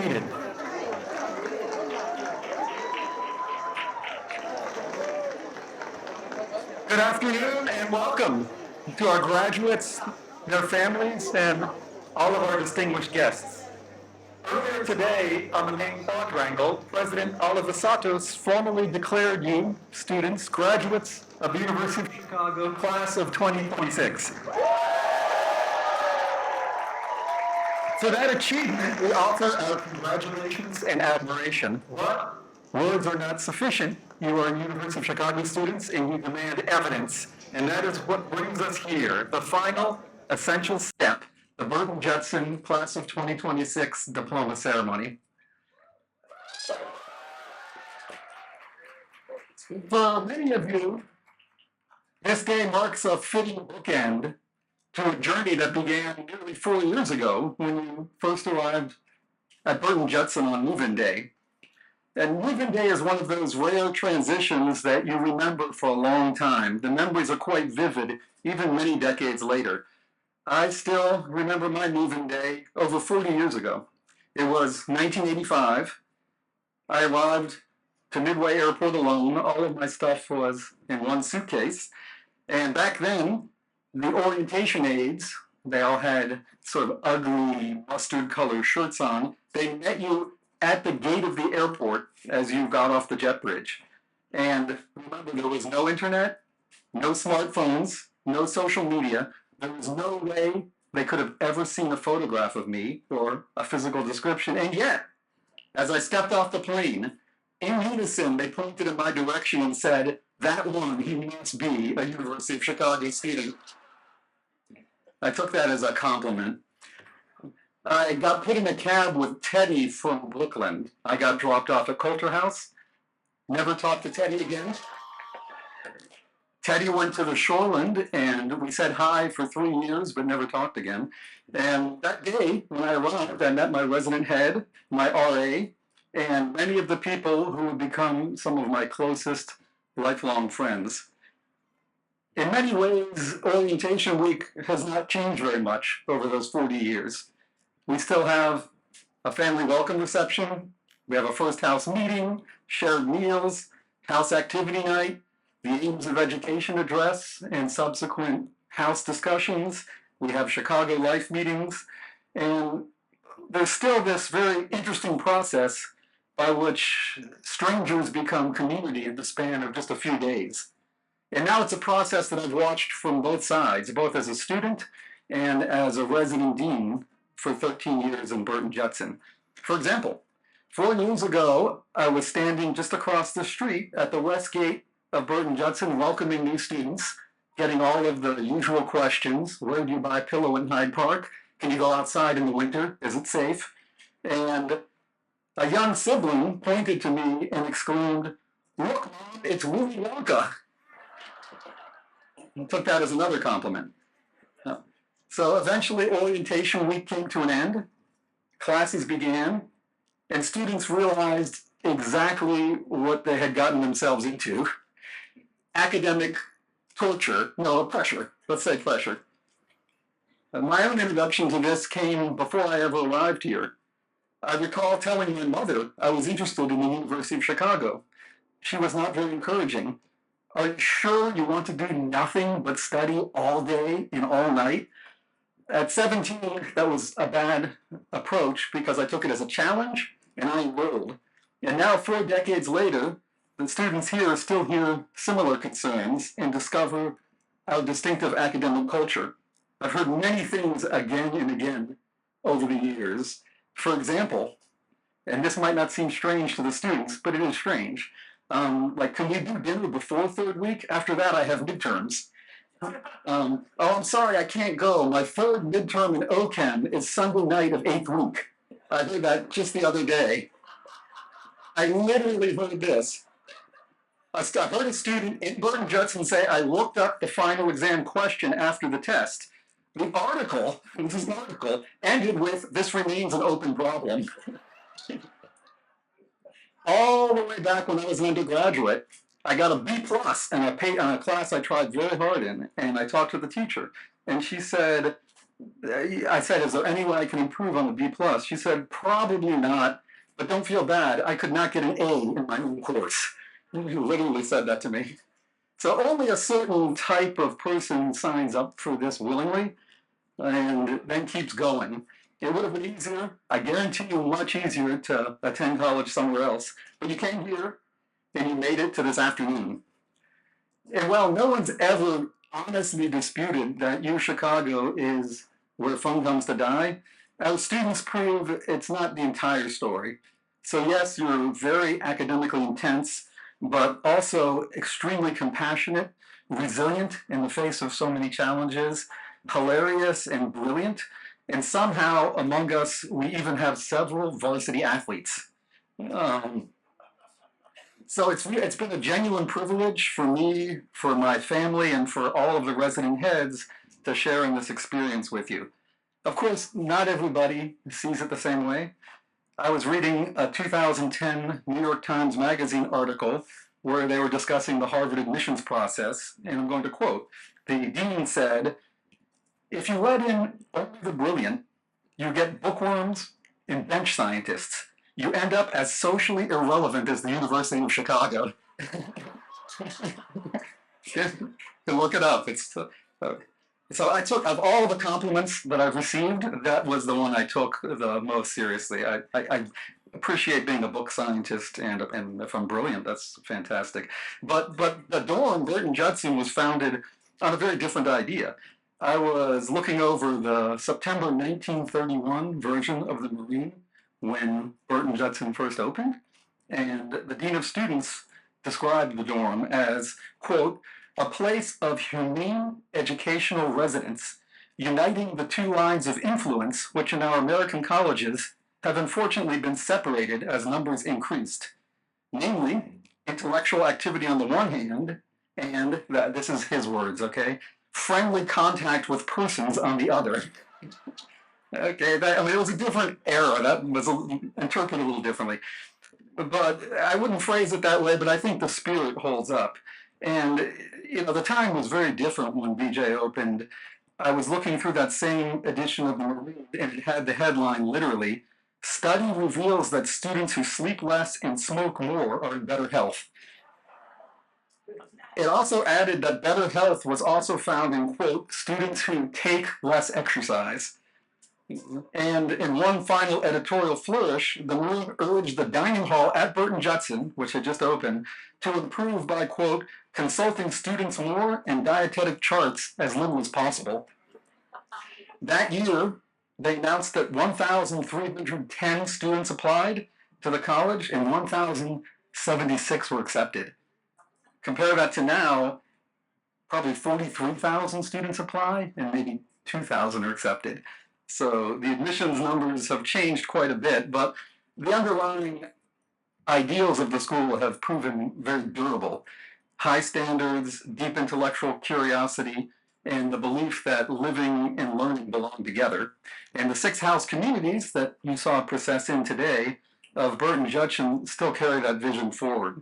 seated. Good afternoon and welcome to our graduates, their families, and all of our distinguished guests. Earlier today, on the main quadrangle, President Oliver Santos formally declared you, students, graduates of the University of Chicago class of 2026. For that achievement, we offer our congratulations and admiration. But words are not sufficient. You are University of Chicago students, and you demand evidence. And that is what brings us here, the final essential step, the Burton Judson class of 2026 diploma ceremony. For many of you, this day marks a fitting bookend to a journey that began nearly 4 years ago when you first arrived at Burton Judson on move-in day. And move-in day is one of those rare transitions that you remember for a long time. The memories are quite vivid, even many decades later. I still remember my move-in day over 40 years ago. It was 1985. I arrived to Midway Airport alone. All of my stuff was in one suitcase. And back then, the orientation aides, they all had sort of ugly mustard colored shirts on. They met you at the gate of the airport as you got off the jet bridge. And remember, there was no internet, no smartphones, no social media. There was no way they could have ever seen a photograph of me or a physical description. And yet, as I stepped off the plane, in unison, they pointed in my direction and said, "That one, he must be a University of Chicago student." I took that as a compliment. I got put in a cab with Teddy from Brooklyn. I got dropped off at Coulter House. Never talked to Teddy again. Teddy went to the Shoreland, and we said hi for 3 years, but never talked again. And that day, when I arrived, I met my resident head, my RA, and many of the people who would become some of my closest lifelong friends. In many ways, orientation week has not changed very much over those 40 years. We still have a family welcome reception. We have a first house meeting, shared meals, house activity night, the aims of education address, and subsequent house discussions. We have Chicago Life meetings. And there's still this very interesting process by which strangers become community in the span of just a few days. And now it's a process that I've watched from both sides, both as a student and as a resident dean for 13 years in Burton Judson. For example, 4 years ago, I was standing just across the street at the west gate of Burton Judson, welcoming new students, getting all of the usual questions. Where do you buy pillow in Hyde Park? Can you go outside in the winter? Is it safe? And a young sibling pointed to me and exclaimed, "Look, Mom, it's Willy Wonka." I took that as another compliment. So eventually orientation week came to an end, classes began, and students realized exactly what they had gotten themselves into. Academic torture, no, pressure, let's say pressure. My own introduction to this came before I ever arrived here. I recall telling my mother I was interested in the University of Chicago. She was not very encouraging. "Are you sure you want to do nothing but study all day and all night?" At 17, that was a bad approach because I took it as a challenge and I enrolled. And now 4 decades later, the students here still hear similar concerns and discover our distinctive academic culture. I've heard many things again and again over the years. For example, and this might not seem strange to the students, but it is strange. Like, can you do dinner before 3rd week? After that, I have midterms. Oh, I'm sorry, I can't go. My 3rd midterm in OChem is Sunday night of 8th week. I heard that just the other day. I literally heard this. I heard a student in Burton Judson say, "I looked up the final exam question after the test." The article, this is an article, ended with, "This remains an open problem." All the way back when I was an undergraduate, I got a B plus in a class I tried very hard in, and I talked to the teacher, and she said, I said, is there any way I can improve on the B plus? She said, probably not, but don't feel bad. I could not get an A in my own course. She literally said that to me. So only a certain type of person signs up for this willingly and then keeps going. It would have been easier, I guarantee you, much easier to attend college somewhere else. But you came here and you made it to this afternoon. And while no one's ever honestly disputed that U Chicago is where fun comes to die, our students prove it's not the entire story. So yes, you're very academically intense, but also extremely compassionate, resilient in the face of so many challenges, hilarious and brilliant, and somehow among us, we even have several varsity athletes. Um, so it's been a genuine privilege for me, for my family, and for all of the resident heads to share in this experience with you. Of course, not everybody sees it the same way. I was reading a 2010 New York Times Magazine article where they were discussing the Harvard admissions process, and I'm going to quote. The dean said, if you let in only the brilliant, you get bookworms and bench scientists. You end up as socially irrelevant as the University of Chicago. You can look it up. So I took, of all the compliments that I've received, that was the one I took the most seriously. I appreciate being a book scientist, and if I'm brilliant, that's fantastic. But the dorm, Burton Judson, was founded on a very different idea. I was looking over the September 1931 version of the Marine when Burton Judson first opened, and the Dean of Students described the dorm as, quote, a place of humane educational residence, uniting the two lines of influence which in our American colleges have unfortunately been separated as numbers increased, namely intellectual activity on the one hand, and this is his words, okay, friendly contact with persons on the other. Okay, it was a different era. That was interpreted a little differently. But I wouldn't phrase it that way, but I think the spirit holds up. And, the time was very different when BJ opened. I was looking through that same edition of the Marine, and it had the headline literally, study reveals that students who sleep less and smoke more are in better health. It also added that better health was also found in, quote, students who take less exercise. And in one final editorial flourish, the Marine urged the dining hall at Burton Judson, which had just opened, to improve by, quote, consulting students more and dietetic charts as little as possible. That year, they announced that 1,310 students applied to the college and 1,076 were accepted. Compare that to now, probably 43,000 students apply and maybe 2,000 are accepted. So the admissions numbers have changed quite a bit, but the underlying ideals of the school have proven very durable. High standards, deep intellectual curiosity, and the belief that living and learning belong together. And the 6 house communities that you saw process in today of Burton Judson still carry that vision forward.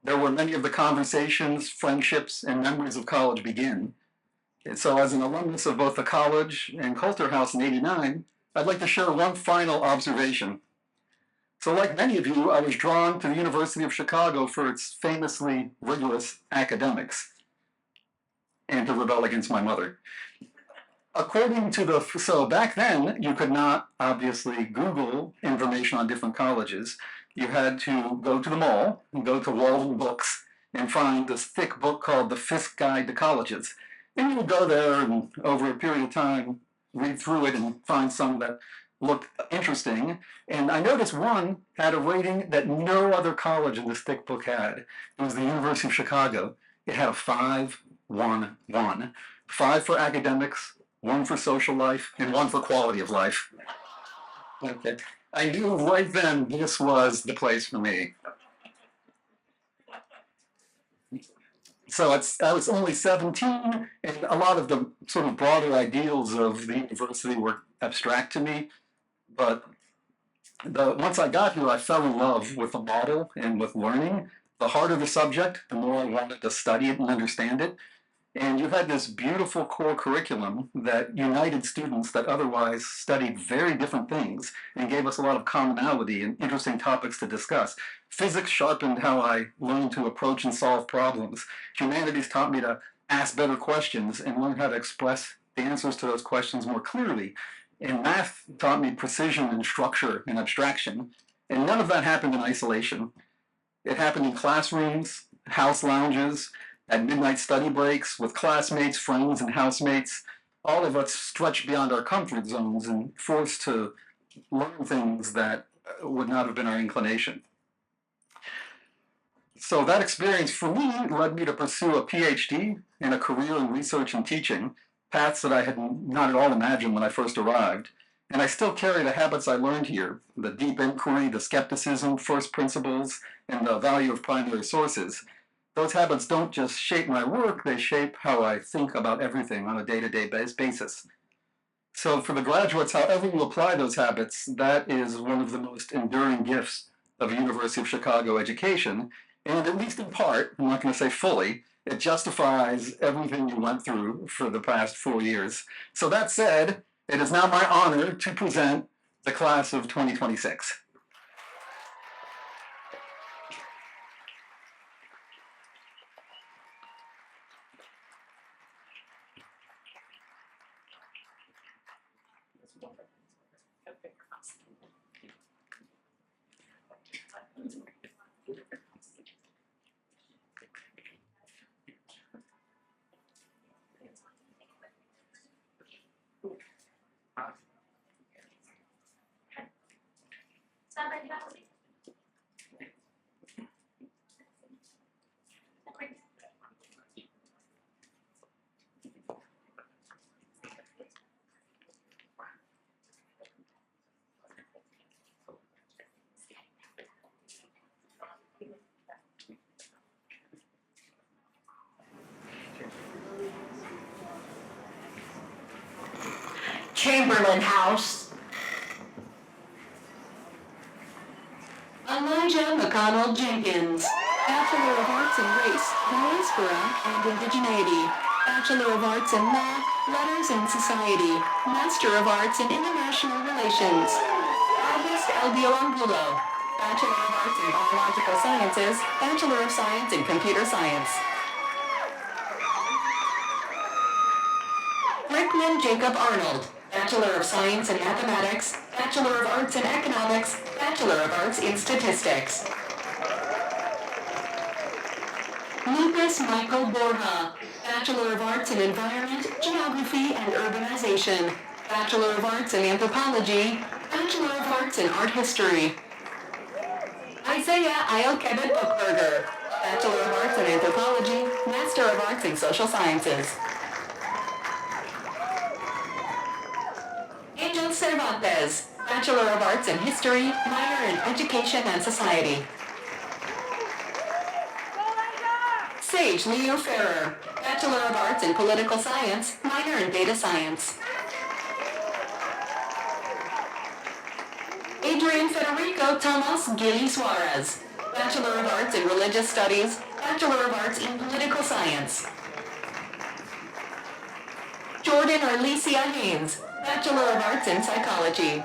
There were many of the conversations, friendships, and memories of college begin. And so as an alumnus of both the college and Coulter House in '89, I'd like to share one final observation. So like many of you, I was drawn to the University of Chicago for its famously rigorous academics and to rebel against my mother. So back then, you could not obviously Google information on different colleges. You had to go to the mall and go to Walden Books and find this thick book called The Fisk Guide to Colleges. And you would go there and over a period of time, read through it and find some that looked interesting. And I noticed one had a rating that no other college in this thick book had. It was the University of Chicago. It had a 5-1-1. 5 for academics, 1 for social life, and 1 for quality of life. Okay. I knew right then this was the place for me. So I was only 17, and a lot of the sort of broader ideals of the university were abstract to me. But once I got here, I fell in love with the model and with learning. The harder the subject, the more I wanted to study it and understand it. And you had this beautiful core curriculum that united students that otherwise studied very different things and gave us a lot of commonality and interesting topics to discuss. Physics sharpened how I learned to approach and solve problems. Humanities taught me to ask better questions and learn how to express the answers to those questions more clearly. And math taught me precision and structure and abstraction. And none of that happened in isolation. It happened in classrooms, house lounges, at midnight study breaks with classmates, friends, and housemates. All of us stretched beyond our comfort zones and forced to learn things that would not have been our inclination. So that experience for me led me to pursue a PhD and a career in research and teaching, paths that I had not at all imagined when I first arrived. And I still carry the habits I learned here, the deep inquiry, the skepticism, first principles, and the value of primary sources. Those habits don't just shape my work, they shape how I think about everything on a day-to-day basis. So for the graduates, however you apply those habits, that is one of the most enduring gifts of University of Chicago education. And at least in part, I'm not going to say fully, it justifies everything you went through for the past 4 years. So that said, it is now my honor to present the class of 2026. Chamberlain House. Elijah McConnell Jenkins, Bachelor of Arts in Race, Diaspora, and Indigeneity, Bachelor of Arts in Law, Letters and Society, Master of Arts in International Relations. August Albio Angulo, Bachelor of Arts in Biological Sciences, Bachelor of Science in Computer Science. Rickman Jacob Arnold, Bachelor of Science in Mathematics, Bachelor of Arts in Economics, Bachelor of Arts in Statistics. Lucas Michael Borja, Bachelor of Arts in Environment, Geography, and Urbanization, Bachelor of Arts in Anthropology, Bachelor of Arts in Art History. Isaiah Eilkebet Bookberger, Bachelor of Arts in Anthropology, Master of Arts in Social Sciences. Angel Cervantes, Bachelor of Arts in History, minor in Education and Society. Sage Leo Ferrer, Bachelor of Arts in Political Science, minor in Data Science. Adrian Federico Tomas Gili Suarez, Bachelor of Arts in Religious Studies, Bachelor of Arts in Political Science. Jordan Arlesia Haynes, Bachelor of Arts in Psychology.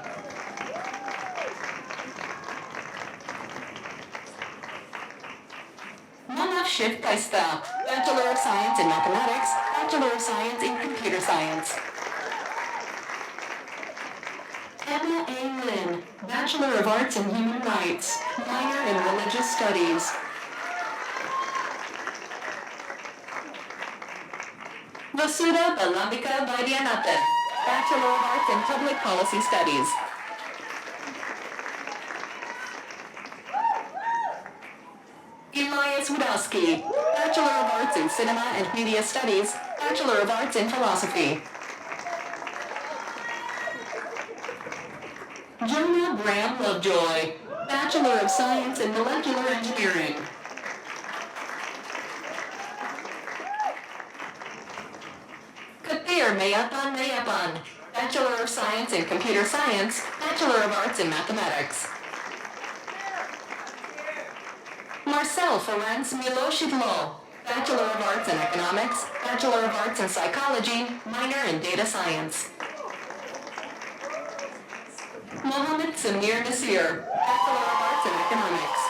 Manav Shiv Kaista, Bachelor of Science in Mathematics, Bachelor of Science in Computer Science. Emma A. Lin, Bachelor of Arts in Human Rights, minor in Religious Studies. Vasudha Balambika Vaidyanathan, Bachelor of Arts in Public Policy Studies. Elias Wodowski, Bachelor of Arts in Cinema and Media Studies, Bachelor of Arts in Philosophy. Jonah Graham Lovejoy, Bachelor of Science in Molecular Engineering. Kathir Mayapan, Bachelor of Science in Computer Science, Bachelor of Arts in Mathematics. Marcel Ferenc Miloshidlo, Bachelor of Arts in Economics, Bachelor of Arts in Psychology, minor in Data Science. Mohammed Samir Nasir, Bachelor of Arts in Economics.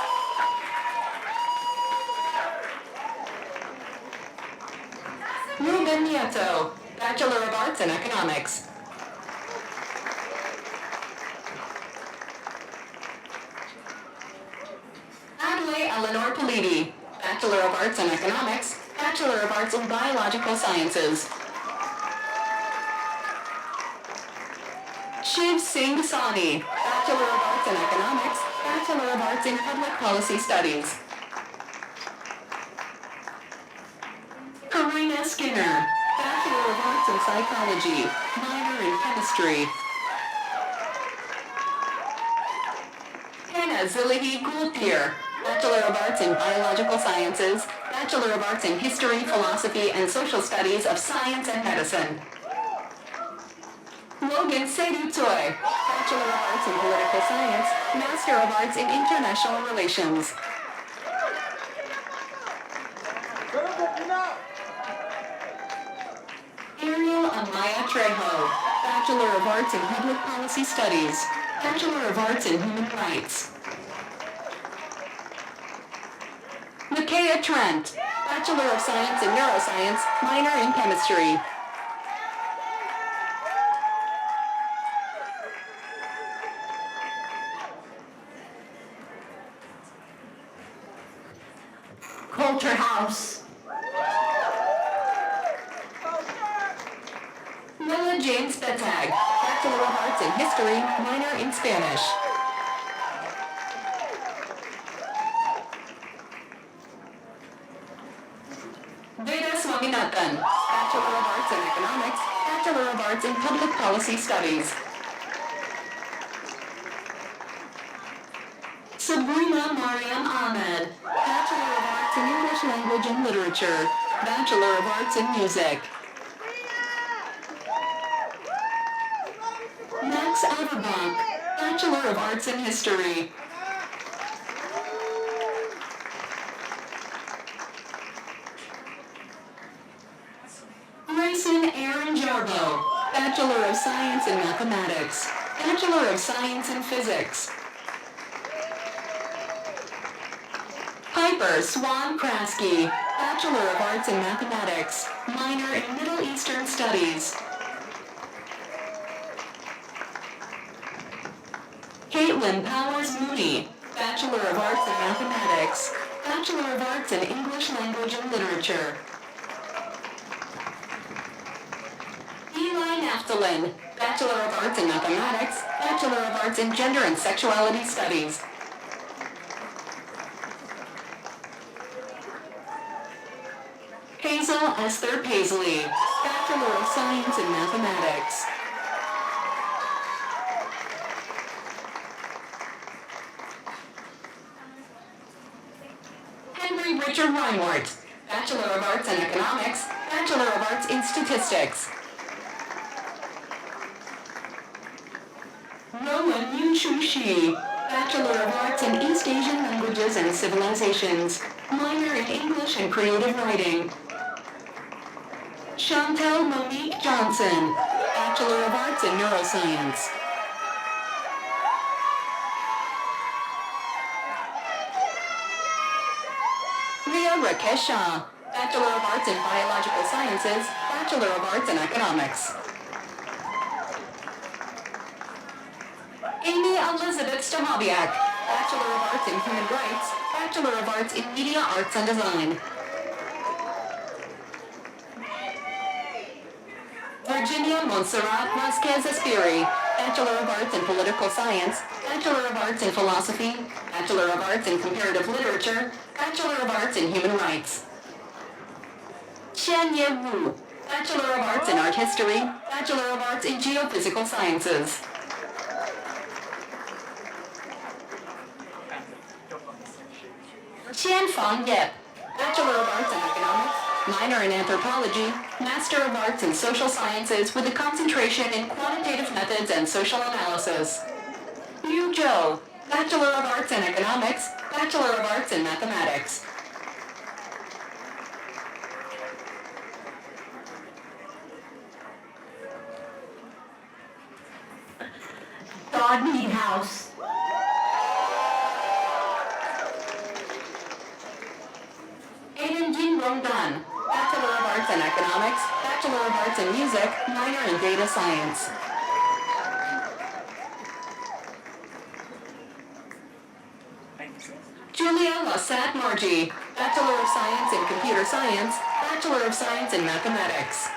Ruben Nieto, Bachelor of Arts in Economics. Adlai Eleanor Politi, Bachelor of Arts in Economics, Bachelor of Arts in Biological Sciences. Shiv Singh Sani, Bachelor of Arts in Economics, Bachelor of Arts in Public Policy Studies. Karina Skinner, Bachelor of Arts in Psychology, minor in Chemistry. Hannah Zilihi Gulpir, Bachelor of Arts in Biological Sciences, Bachelor of Arts in History, Philosophy, and Social Studies of Science and Medicine. Logan Seydou Toy, Bachelor of Arts in Political Science, Master of Arts in International Relations. Ariel Amaya Trejo, Bachelor of Arts in Public Policy Studies, Bachelor of Arts in Human Rights. Makaya Trent, Bachelor of Science in Neuroscience, minor in Chemistry. Coulter House. Noah James Betag, Bachelor of Arts in History, minor in Spanish. Veda Swaminathan, Bachelor of Arts in Economics, Bachelor of Arts in Public Policy Studies. Sabrina Mariam Ahmed, Bachelor of Arts in English Language and Literature, Bachelor of Arts in Music. Max Averbach, Bachelor of Arts in History. Grayson Aaron Jarbo, Bachelor of Science in Mathematics, Bachelor of Science in Physics. Piper Swan Kraski, Bachelor of Arts in Mathematics, minor in Middle Eastern Studies. Caitlin Powers Mooney, Bachelor of Arts in Mathematics, Bachelor of Arts in English Language and Literature. Eli Naftalin, Bachelor of Arts in Mathematics, Bachelor of Arts in Gender and Sexuality Studies. Hazel Esther Paisley, Bachelor of Science in Mathematics. Henry Richard Reinwart, Bachelor of Arts in Economics, Bachelor of Arts in Statistics. Rowan Yunshu Shi, Bachelor of Arts in East Asian Languages and Civilizations, minor in English and Creative Writing. Chantel Monique Johnson, Bachelor of Arts in Neuroscience. Ria Rakesh Shah, Bachelor of Arts in Biological Sciences, Bachelor of Arts in Economics. Amy Elizabeth Stahoviak, Bachelor of Arts in Human Rights, Bachelor of Arts in Media Arts and Design. Virginia Montserrat Vasquez Aspiri, Bachelor of Arts in Political Science, Bachelor of Arts in Philosophy, Bachelor of Arts in Comparative Literature, Bachelor of Arts in Human Rights. Chen Ye Wu, Bachelor of Arts in Art History, Bachelor of Arts in Geophysical Sciences. Qian Fang Yep, Bachelor of Arts in Economics, minor in Anthropology, Master of Arts in Social Sciences with a concentration in Quantitative Methods and Social Analysis. Yu Zhou, Bachelor of Arts in Economics, Bachelor of Arts in Mathematics. Todd Meadhouse. Aiden Jingrong Dunn, Bachelor of Arts in Economics, Bachelor of Arts in Music, minor in Data Science. Julia Lassat Margie, Bachelor of Science in Computer Science, Bachelor of Science in Mathematics.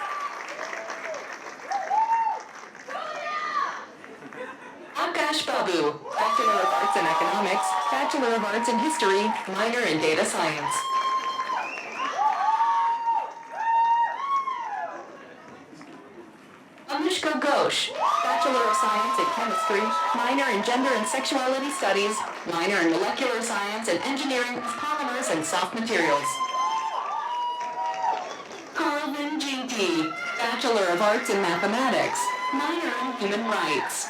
Akash Babu, Bachelor of Arts in Economics, Bachelor of Arts in History, minor in Data Science. Anushka Ghosh, Bachelor of Science in Chemistry, minor in Gender and Sexuality Studies, minor in Molecular Science and Engineering of Polymers and Soft Materials. Carlvin Jinty, Bachelor of Arts in Mathematics, minor in Human Rights.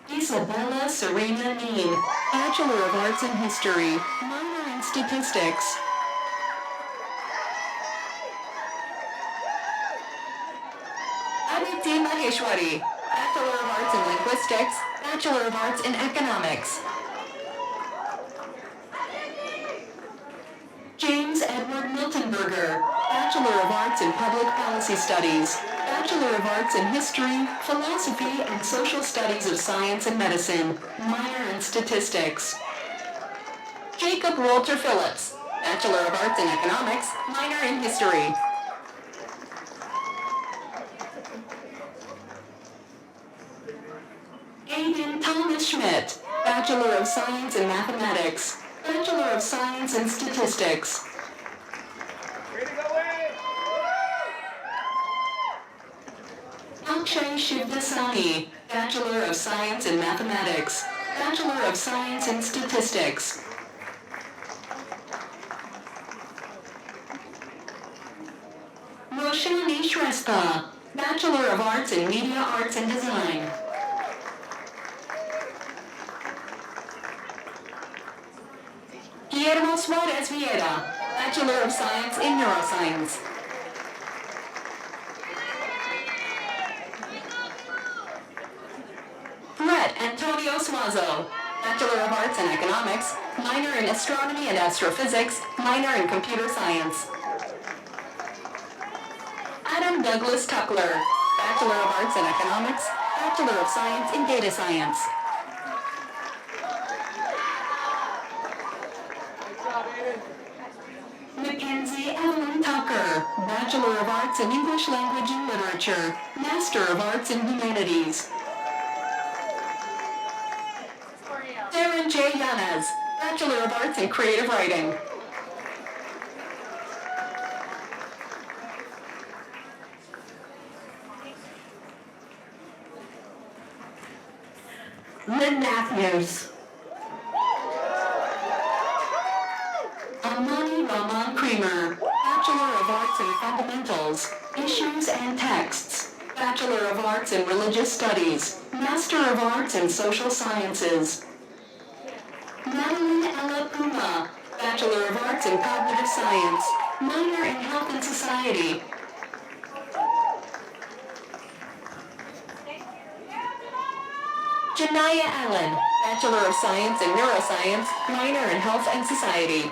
Isabella Serena Neen, Bachelor of Arts in History, minor in Statistics. Aditi Maheshwari, Bachelor of Arts in Linguistics, Bachelor of Arts in Economics. James Edward Miltenberger, Bachelor of Arts in Public Policy Studies, Bachelor of Arts in History, Philosophy, and Social Studies of Science and Medicine, minor in Statistics. Jacob Walter Phillips, Bachelor of Arts in Economics, minor in History. Aiden Thomas Schmidt, Bachelor of Science in Mathematics, Bachelor of Science in Statistics. Akshay Shivdasani, Bachelor of Science in Mathematics, Bachelor of Science in Statistics. Roshani Shrestha, Bachelor of Arts in Media Arts and Design. Guillermo Suarez Vieira, Bachelor of Science in Neuroscience. Brett Antonio Suazo, Bachelor of Arts in Economics, minor in Astronomy and Astrophysics, minor in Computer Science. Adam Douglas Tuckler, Bachelor of Arts in Economics, Bachelor of Science in Data Science. Mackenzie Evelyn Tucker, Bachelor of Arts in English Language and Literature, Master of Arts in Humanities. Darren J. Yanez, Bachelor of Arts in Creative Writing. Lynn Matthews. Amani Rahman Creamer, Bachelor of Arts in Fundamentals, Issues and Texts, Bachelor of Arts in Religious Studies, Master of Arts in Social Sciences. Madeline Ella Puma, Bachelor of Arts in Cognitive Science, minor in Health and Society. Janaya Allen, Bachelor of Science in Neuroscience, minor in Health and Society.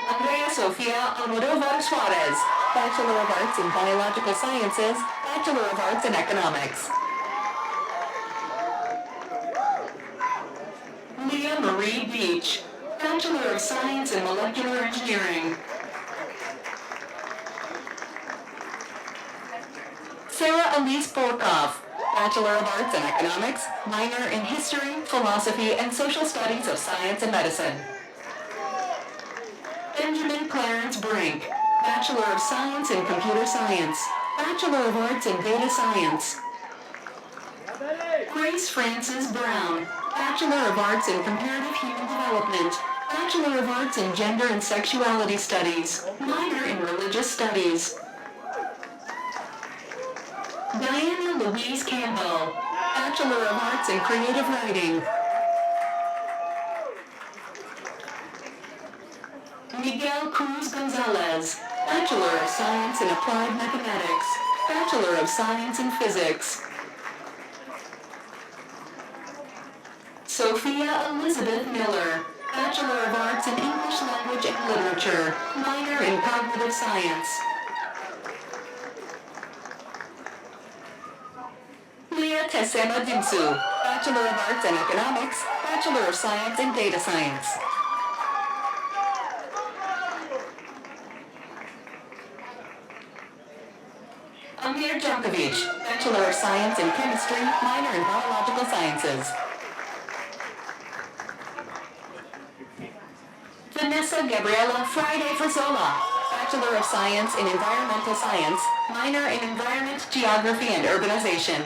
Andrea Sofia Almodovar Suarez, Bachelor of Arts in Biological Sciences, Bachelor of Arts in Economics. Leah Marie Beach, Bachelor of Science in Molecular Engineering. Sarah Elise Borkoff, Bachelor of Arts in Economics, minor in History, Philosophy, and Social Studies of Science and Medicine. Benjamin Clarence Brink, Bachelor of Science in Computer Science, Bachelor of Arts in Data Science. Grace Frances Brown, Bachelor of Arts in Comparative Human Development, Bachelor of Arts in Gender and Sexuality Studies, minor in Religious Studies. Diana Louise Campbell, Bachelor of Arts in Creative Writing. Miguel Cruz Gonzalez, Bachelor of Science in Applied Mathematics, Bachelor of Science in Physics. Sophia Elizabeth Miller, Bachelor of Arts in English Language and Literature, minor in Cognitive Science. Leah Tessema Dimsu, Bachelor of Arts in Economics, Bachelor of Science in Data Science. Amir Djokovic, Bachelor of Science in Chemistry, minor in Biological Sciences. Vanessa Gabriela Friday Frazola, Bachelor of Science in Environmental Science, minor in Environment, Geography, and Urbanization.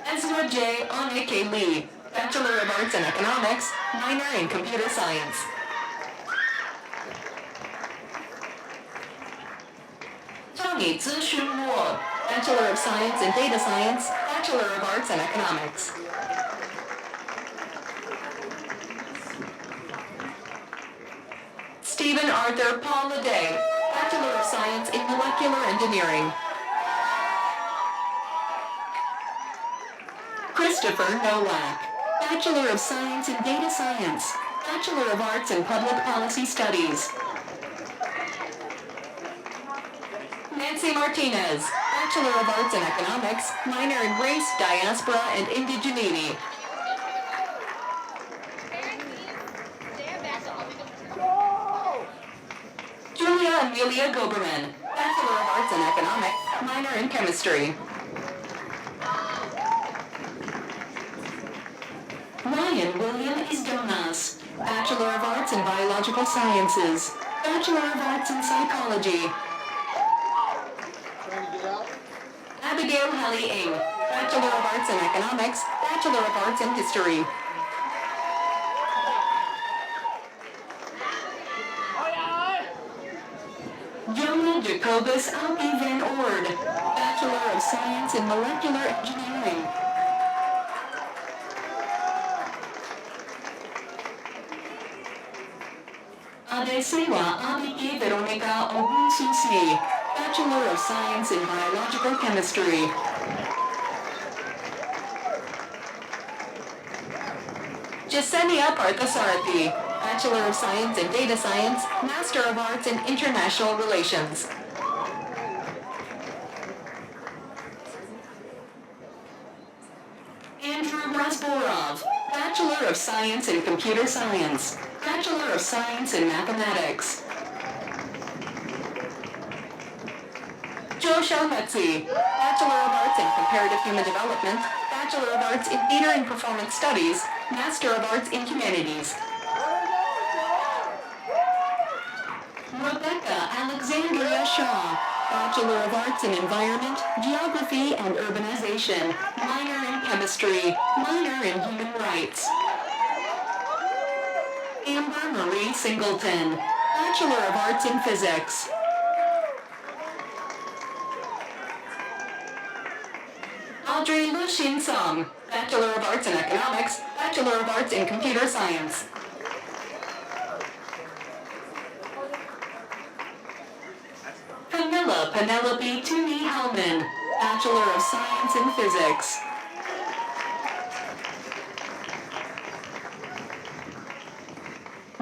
Ezra J. Oneke Lee, Bachelor of Arts in Economics, minor in Computer Science. Tony Zishun Luo, Bachelor of Science in Data Science, Bachelor of Arts in Economics. Stephen Arthur Paul Leday, Bachelor of Science in Molecular Engineering. Christopher Nowak, Bachelor of Science in Data Science, Bachelor of Arts in Public Policy Studies. Nancy Martinez, Bachelor of Arts in Economics, minor in Race, Diaspora, and Indigeneity. Julia Amelia Goberman, Bachelor of Arts in Economics, minor in Chemistry. Ryan William Isdonas, Bachelor of Arts in Biological Sciences, Bachelor of Arts in Psychology. Abigail Hallie Ng, Bachelor of Arts in Economics, Bachelor of Arts in History. Jonah Jacobus Alki Van Ord, Bachelor of Science in Molecular Engineering. Adesewa Abike Veronica Ogunsusi, Bachelor of Science in Biological Chemistry. Jasenia Parthasarathi, Bachelor of Science in Data Science, Master of Arts in International Relations. Andrew Rasborov, Bachelor of Science in Computer Science, Bachelor of Science in Mathematics. Joe Shalmetzi, Bachelor of Arts in Comparative Human Development, Bachelor of Arts in Theater and Performance Studies, Master of Arts in Humanities. Rebecca Alexandria Shaw, Bachelor of Arts in Environment, Geography, and Urbanization, minor in Chemistry, minor in Human Rights. Amber Marie Singleton, Bachelor of Arts in Physics. Audrey Lu-Shin Song, Bachelor of Arts in Economics, Bachelor of Arts in Computer Science. Camilla Penelope Tooney Hellman, Bachelor of Science in Physics.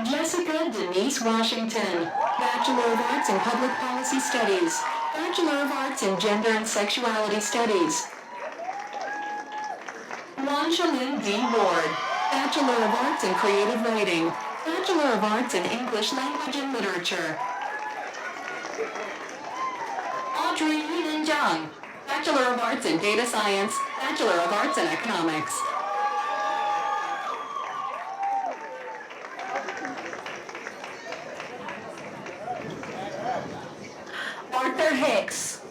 Jessica Denise Washington, Bachelor of Arts in Public Policy Studies, Bachelor of Arts in Gender and Sexuality Studies. Wanshalin D. Ward, Bachelor of Arts in Creative Writing, Bachelor of Arts in English Language and Literature. Audrey Yinan Zhang, Bachelor of Arts in Data Science, Bachelor of Arts in Economics. Arthur Hicks.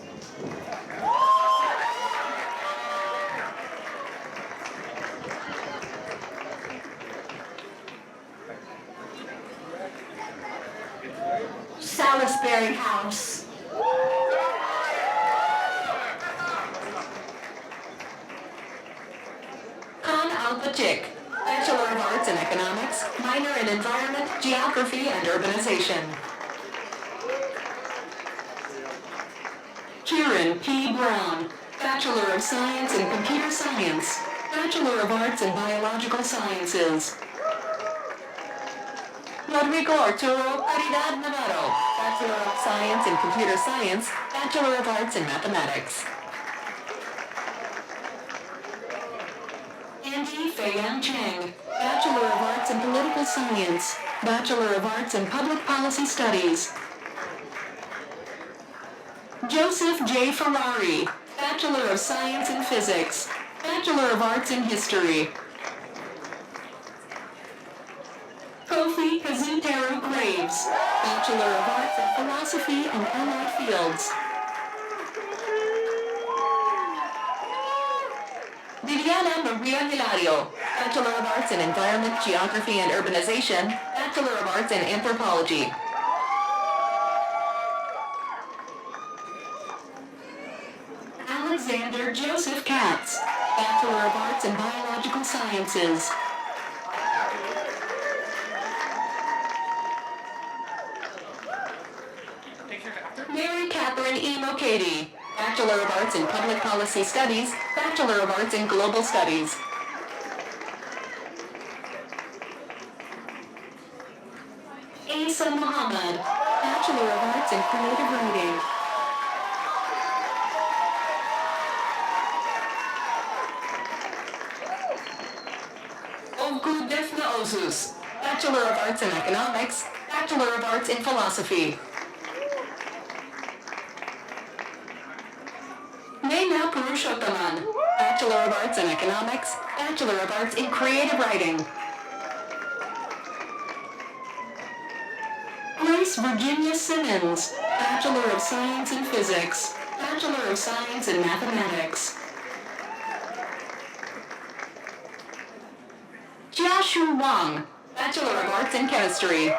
Salisbury House. Khan Al-Batik, Bachelor of Arts in Economics, minor in Environment, Geography, and Urbanization. Kieran P. Brown, Bachelor of Science in Computer Science, Bachelor of Arts in Biological Sciences. Rodrigo Arturo Caridad Navarro, Bachelor of Science in Computer Science, Bachelor of Arts in Mathematics. Andy Fei-Yang Cheng, Bachelor of Arts in Political Science, Bachelor of Arts in Public Policy Studies. Joseph J. Ferrari, Bachelor of Science in Physics, Bachelor of Arts in History. Kofi Kazuteru Graves, Bachelor of Arts in Philosophy and Allied Fields. Viviana Maria Hilario, Bachelor of Arts in Environment, Geography, and Urbanization, Bachelor of Arts in Anthropology. Alexander Joseph Katz, Bachelor of Arts in Biological Sciences. Mary Catherine E. Mokady, Bachelor of Arts in Public Policy Studies, Bachelor of Arts in Global Studies. Asa Muhammad, Bachelor of Arts in Creative Writing. Ogu Defna Ozus, Bachelor of Arts in Economics, Bachelor of Arts in Philosophy. Meena Purushothaman, Bachelor of Arts in Economics, Bachelor of Arts in Creative Writing. Grace Virginia Simmons, Bachelor of Science in Physics, Bachelor of Science in Mathematics. Jiashu Wang, Bachelor of Arts in Chemistry.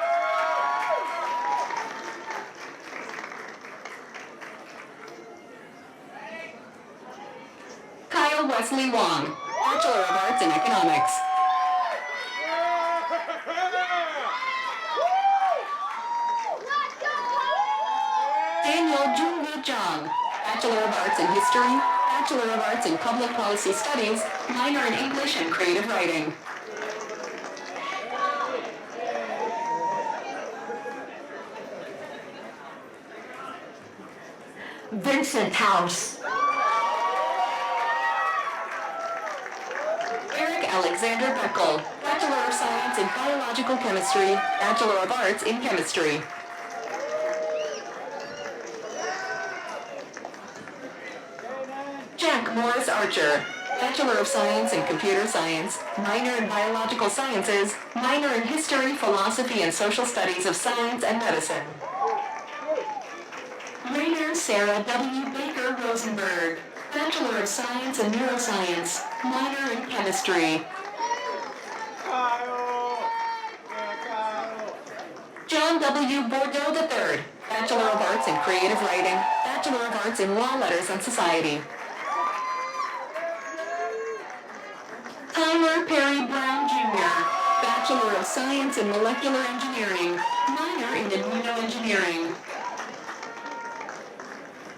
Kyle Wesley Wong, Bachelor of Arts in Economics. Daniel Junwoo Jung, Bachelor of Arts in History, Bachelor of Arts in Public Policy Studies, minor in English and Creative Writing. Vincent House. Eric Alexander Beckel, Bachelor of Science in Biological Chemistry, Bachelor of Arts in Chemistry. Jack Morris Archer, Bachelor of Science in Computer Science, minor in Biological Sciences, minor in History, Philosophy, and Social Studies of Science and Medicine. Rainer Sarah W. Baker Rosenberg, Bachelor of Science in Neuroscience, minor in Chemistry. John W. Bordeaux III, Bachelor of Arts in Creative Writing, Bachelor of Arts in Law, Letters, and Society. Tyler Perry Brown Jr., Bachelor of Science in Molecular Engineering, minor in Immunoengineering.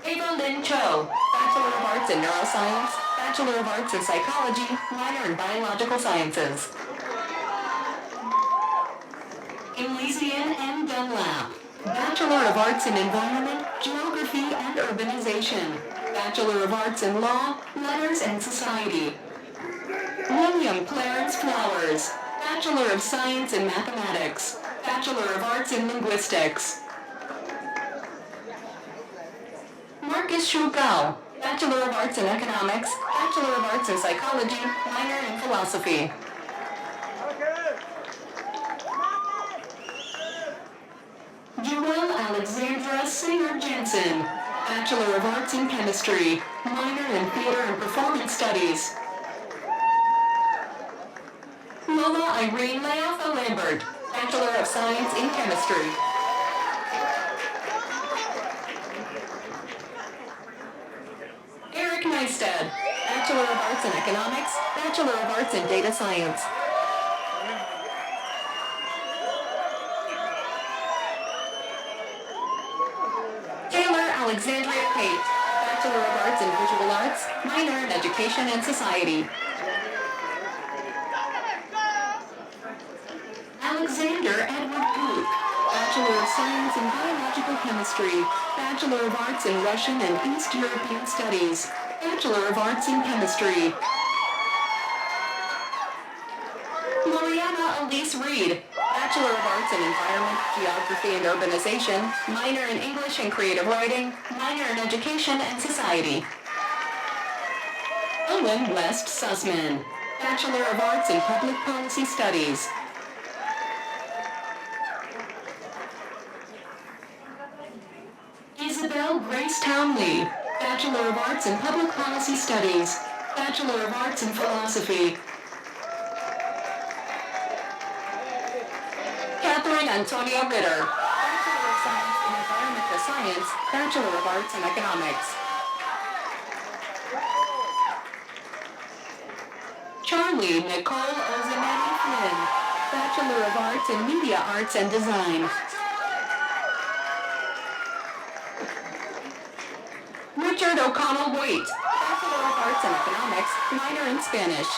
Ava Lynn Cho, Bachelor of Arts in Neuroscience, Bachelor of Arts in Psychology, minor in Biological Sciences. Elysian M. Dunlap, Bachelor of Arts in Environment, Geography, and Urbanization, Bachelor of Arts in Law, Letters, and Society. William Clarence Flowers, Bachelor of Science in Mathematics, Bachelor of Arts in Linguistics. Marcus Shugao, Bachelor of Arts in Economics, Bachelor of Arts in Psychology, minor in Philosophy. Joelle Alexandra Singer Jensen, Bachelor of Arts in Chemistry, minor in Theater and Performance Studies. Lola Irene Layatha Lambert, Bachelor of Science in Chemistry. Eric Neistat, Bachelor of Arts in Economics, Bachelor of Arts in Data Science. Alexandria Pate, Bachelor of Arts in Visual Arts, minor in Education and Society. Alexander Edward Gluck, Bachelor of Science in Biological Chemistry, Bachelor of Arts in Russian and East European Studies, Bachelor of Arts in Chemistry. Mariana Elise Reed, Bachelor of Arts in Environment, Geography and Urbanization, minor in English and Creative Writing, minor in Education and Society. Owen West Sussman, Bachelor of Arts in Public Policy Studies. Isabel Grace Townley, Bachelor of Arts in Public Policy Studies, Bachelor of Arts in Philosophy. Catherine Antonia Ritter, Bachelor of Science in Environmental Science, Bachelor of Arts in Economics. Charlie Nicole Ozanetti Flynn, Bachelor of Arts in Media Arts and Design. Richard O'Connell Waite, Bachelor of Arts in Economics, minor in Spanish.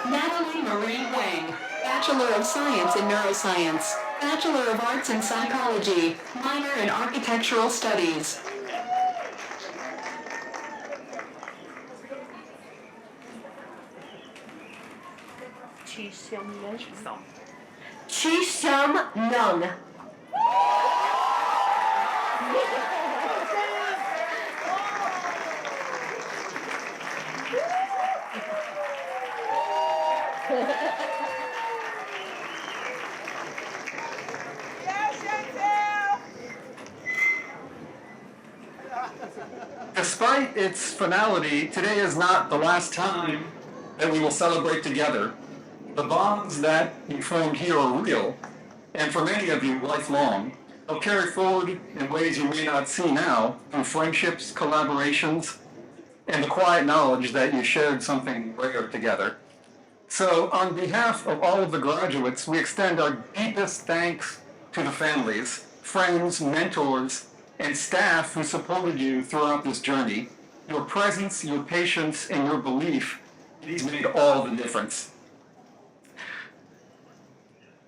Natalie Marie Wang, Bachelor of Science in Neuroscience, Bachelor of Arts in Psychology, minor in Architectural Studies. Chi Shum Nung. Despite its finality, today is not the last time that we will celebrate together. The bonds that you formed here are real, and for many of you, lifelong. They'll carry forward in ways you may not see now, through friendships, collaborations, and the quiet knowledge that you shared something rare together. So on behalf of all of the graduates, we extend our deepest thanks to the families, friends, mentors, and staff who supported you throughout this journey. Your presence, your patience, and your belief, these made all the difference.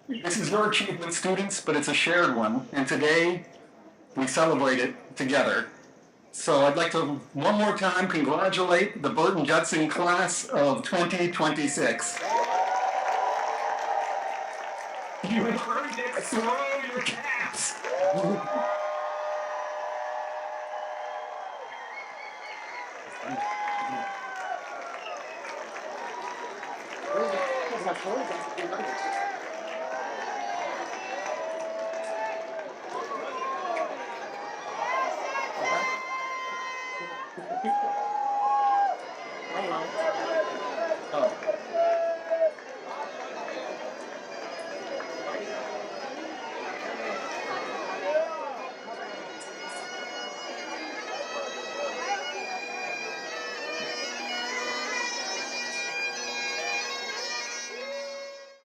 This is your achievement, students, but it's a shared one, and today we celebrate it together. So I'd like to one more time congratulate the Burton Judson class of 2026. You heard it, throw your caps. Thank you.